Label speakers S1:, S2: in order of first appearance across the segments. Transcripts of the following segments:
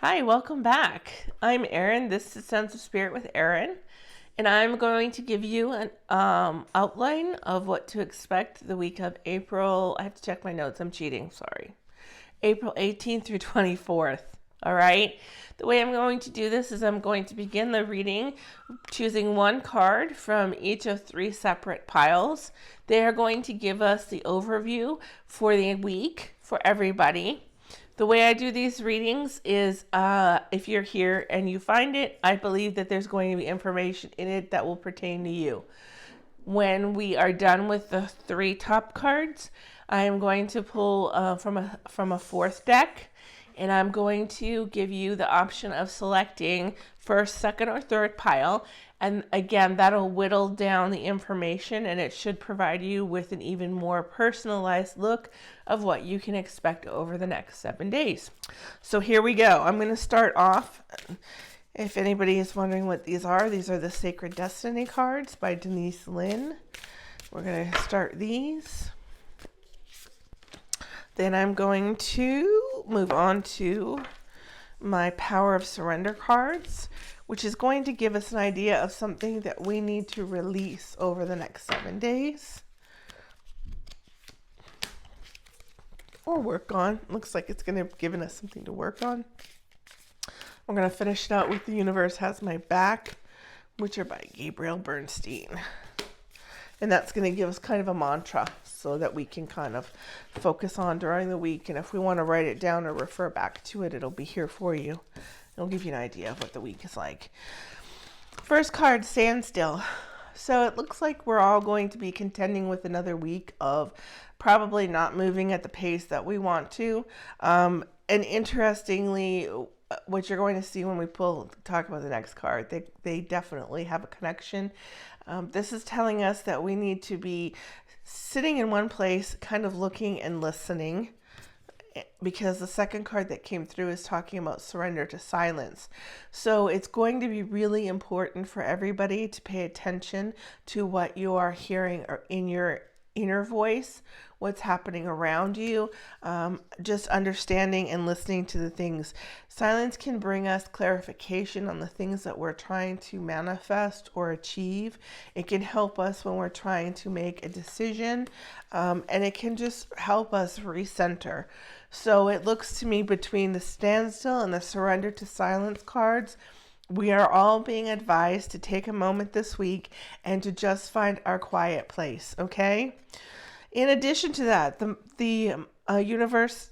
S1: Hi, welcome back. I'm Erin. This is Sense of Spirit with Erin, and I'm going to give you an outline of what to expect the week of April. I have to check my notes. I'm cheating. Sorry. April 18th through 24th. All right. The way I'm going to do this is I'm going to begin the reading choosing one card from each of three separate piles. They are going to give us the overview for the week for everybody. The way I do these readings is if you're here and you find it, I believe that there's going to be information in it that will pertain to you. When we are done with the three top cards, I am going to pull from a fourth deck, and I'm going to give you the option of selecting first, second, or third pile. And again, that'll whittle down the information, and it should provide you with an even more personalized look of what you can expect over the next 7 days. So here we go. I'm going to start off. If anybody is wondering what these are the Sacred Destiny cards by Denise Lynn. We're going to start these. Then I'm going to move on to my Power of Surrender cards, which is going to give us an idea of something that we need to release over the next 7 days. Or work on. Looks like it's going to have given us something to work on. We're going to finish it out with The Universe Has My Back, which are by Gabrielle Bernstein. And that's going to give us kind of a mantra so that we can kind of focus on during the week. And if we want to write it down or refer back to it, it'll be here for you. It'll give you an idea of what the week is like. First card, Standstill. So it looks like we're all going to be contending with another week of probably not moving at the pace that we want to. And interestingly, what you're going to see when we talk about the next card, they definitely have a connection. This is telling us that we need to be sitting in one place, kind of looking and listening, because the second card that came through is talking about surrender to silence. So it's going to be really important for everybody to pay attention to what you are hearing or in your inner voice, what's happening around you, just understanding and listening to the things. Silence can bring us clarification on the things that we're trying to manifest or achieve. It can help us when we're trying to make a decision, and it can just help us recenter. So it looks to me between the Standstill and the Surrender to Silence cards, we are all being advised to take a moment this week and to just find our quiet place, okay? In addition to that, the universe,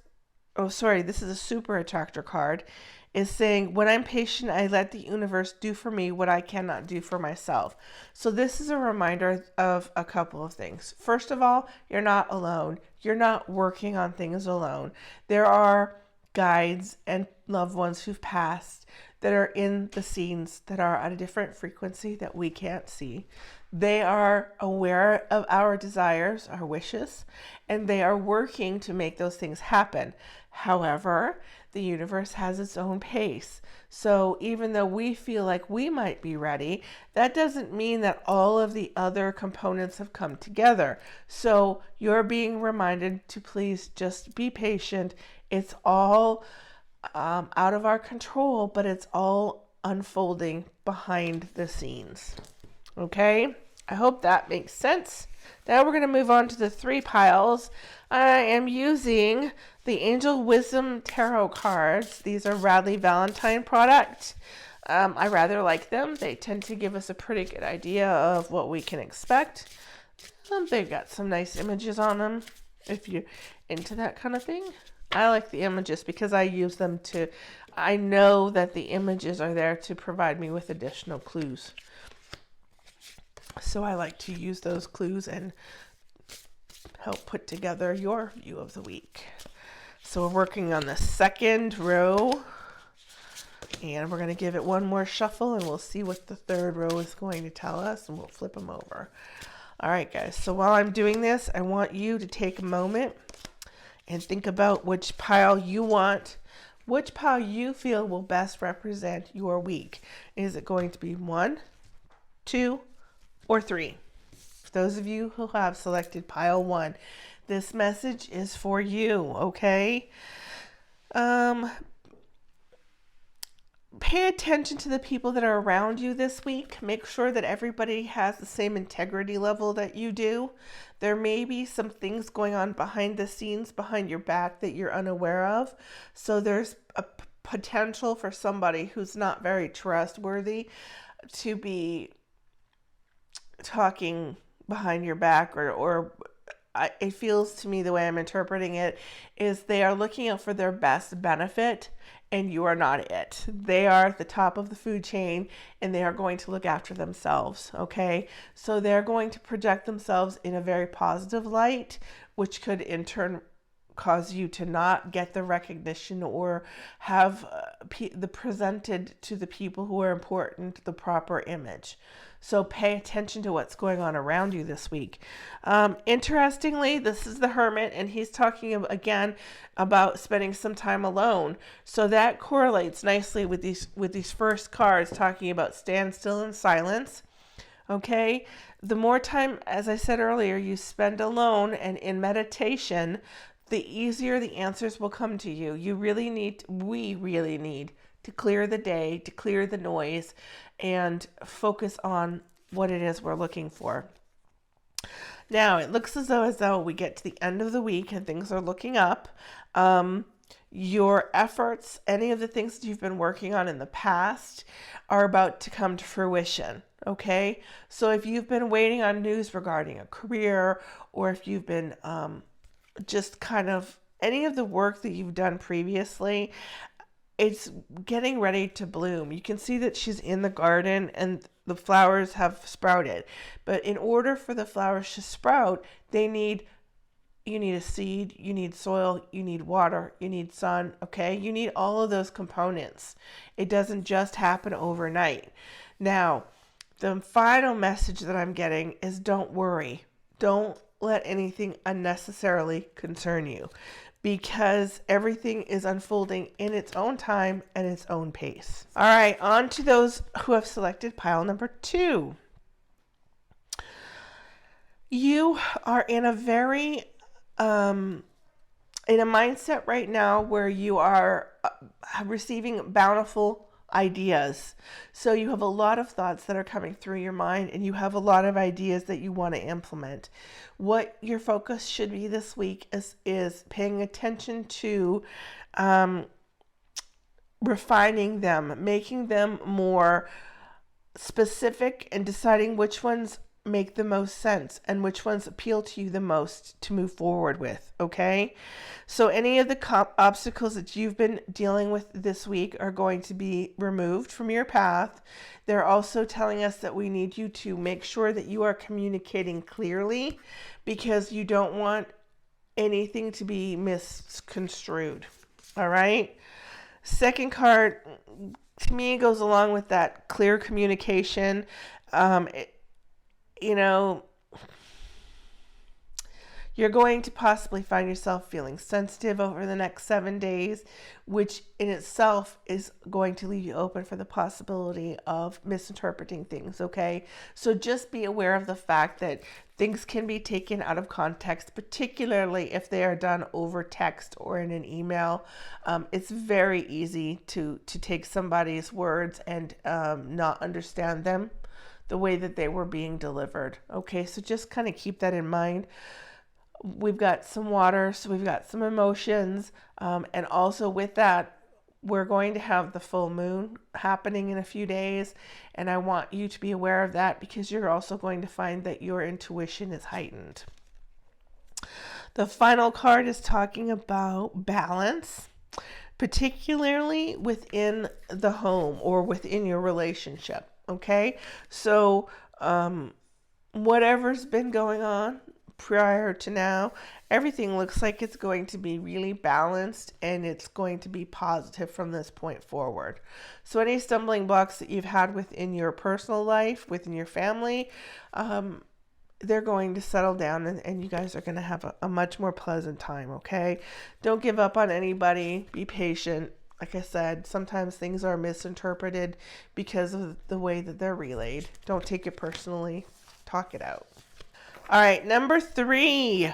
S1: this is a super attractor card, is saying, when I'm patient, I let the universe do for me what I cannot do for myself. So this is a reminder of a couple of things. First of all, you're not alone. You're not working on things alone. There are guides and loved ones who've passed that are in the scenes that are at a different frequency that we can't see. They are aware of our desires, our wishes, and they are working to make those things happen. However, the universe has its own pace. So even though we feel like we might be ready, that doesn't mean that all of the other components have come together. So you're being reminded to please just be patient. It's all out of our control, but it's all unfolding behind the scenes. Okay, I hope that makes sense. Now we're going to move on to the three piles. I am using the Angel Wisdom Tarot cards. These are Radley Valentine product. I rather like them. They tend to give us a pretty good idea of what we can expect. They've got some nice images on them if you're into that kind of thing. I like the images because I use them I know that the images are there to provide me with additional clues. So I like to use those clues and help put together your view of the week. So we're working on the second row, and we're going to give it one more shuffle, and we'll see what the third row is going to tell us, and we'll flip them over. All right, guys. So while I'm doing this, I want you to take a moment and think about which pile you want, which pile you feel will best represent your week. Is it going to be 1, 2, or 3? For those of you who have selected pile 1, this message is for you, okay? pay attention to the people that are around you this week. Make sure that everybody has the same integrity level that you do. There may be some things going on behind the scenes, behind your back, that you're unaware of. So there's a potential for somebody who's not very trustworthy to be talking behind your back, or it feels to me, the way I'm interpreting it, is they are looking out for their best benefit, and you are not it. They are at the top of the food chain, and they are going to look after themselves, okay? So they're going to project themselves in a very positive light, which could in turn cause you to not get the recognition or have the presented to the people who are important the proper image. So pay attention to what's going on around you this week. Interestingly, this is the Hermit, and he's talking again about spending some time alone. So that correlates nicely with these first cards talking about stand still and silence. Okay, the more time, as I said earlier, you spend alone and in meditation, the easier the answers will come to you. We really need to clear the day, to clear the noise, and focus on what it is we're looking for. Now, it looks as though we get to the end of the week and things are looking up. Your efforts, any of the things that you've been working on in the past, are about to come to fruition. Okay? So if you've been waiting on news regarding a career, or if you've been just kind of any of the work that you've done previously, it's getting ready to bloom. You can see that she's in the garden and the flowers have sprouted. But in order for the flowers to sprout, you need a seed, you need soil, you need water, you need sun, okay? You need all of those components. It doesn't just happen overnight. Now, the final message that I'm getting is don't worry. Don't let anything unnecessarily concern you, because everything is unfolding in its own time and its own pace. All right, on to those who have selected pile number 2. You are in a very in a mindset right now where you are receiving bountiful ideas. So you have a lot of thoughts that are coming through your mind, and you have a lot of ideas that you want to implement. What your focus should be this week is paying attention to refining them, making them more specific, and deciding which ones make the most sense and which ones appeal to you the most to move forward with, okay? So any of the obstacles that you've been dealing with this week are going to be removed from your path. They're also telling us that we need you to make sure that you are communicating clearly, because you don't want anything to be misconstrued, all right? Second card, to me, goes along with that clear communication. You're going to possibly find yourself feeling sensitive over the next 7 days, which in itself is going to leave you open for the possibility of misinterpreting things, okay? So just be aware of the fact that things can be taken out of context, particularly if they are done over text or in an email. It's very easy to take somebody's words and not understand them the way that they were being delivered. Okay, so just kind of keep that in mind. We've got some water, so we've got some emotions, and also with that, we're going to have the full moon happening in a few days, and I want you to be aware of that, because you're also going to find that your intuition is heightened. The final card is talking about balance, particularly within the home or within your relationship. Okay, so whatever's been going on prior to now, everything looks like it's going to be really balanced, and it's going to be positive from this point forward. So any stumbling blocks that you've had within your personal life, within your family, they're going to settle down, and you guys are going to have a much more pleasant time, okay? Don't give up on anybody. Be patient. Like I said, sometimes things are misinterpreted because of the way that they're relayed. Don't take it personally. Talk it out. All right, number 3.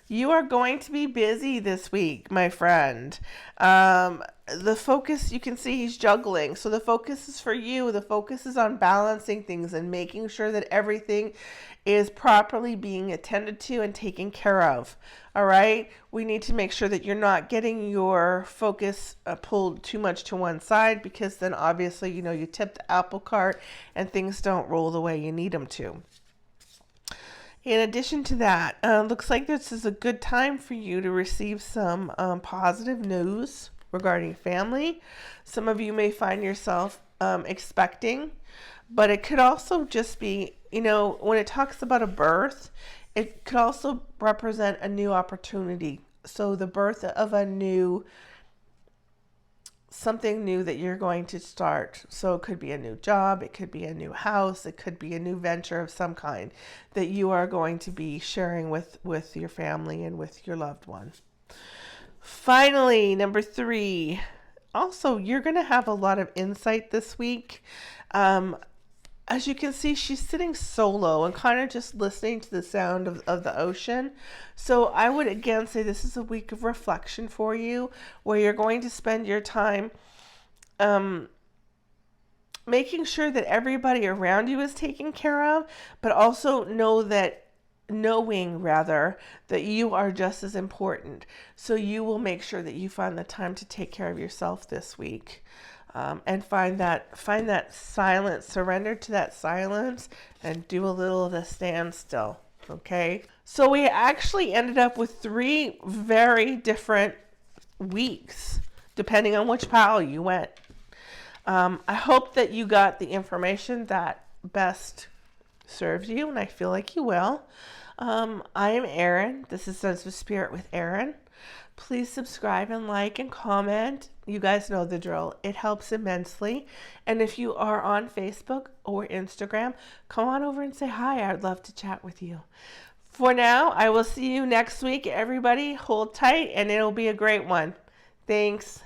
S1: You are going to be busy this week, my friend. The focus, you can see he's juggling. So the focus is for you. The focus is on balancing things and making sure that everything is properly being attended to and taken care of. All right. We need to make sure that you're not getting your focus pulled too much to one side, because then obviously, you tip the apple cart and things don't roll the way you need them to. In addition to that, looks like this is a good time for you to receive some positive news regarding family. Some of you may find yourself expecting, but it could also just be, when it talks about a birth, it could also represent a new opportunity. So the birth of something new that you're going to start. So it could be a new job, it could be a new house, it could be a new venture of some kind that you are going to be sharing with your family and with your loved one. Finally, number 3, also you're going to have a lot of insight this week. As you can see, she's sitting solo and kind of just listening to the sound of the ocean. So I would again say this is a week of reflection for you, where you're going to spend your time making sure that everybody around you is taken care of, but also knowing that you are just as important. So you will make sure that you find the time to take care of yourself this week. And find that silence, surrender to that silence, and do a little of the standstill. Okay, so we actually ended up with 3 very different weeks, depending on which pile you went. I hope that you got the information that best serves you, and I feel like you will. I am Erin. This is Sense of Spirit with Erin. Please subscribe and like and comment. You guys know the drill. It helps immensely. And if you are on Facebook or Instagram, come on over and say hi. I'd love to chat with you. For now, I will see you next week. Everybody, hold tight, and it'll be a great one. Thanks.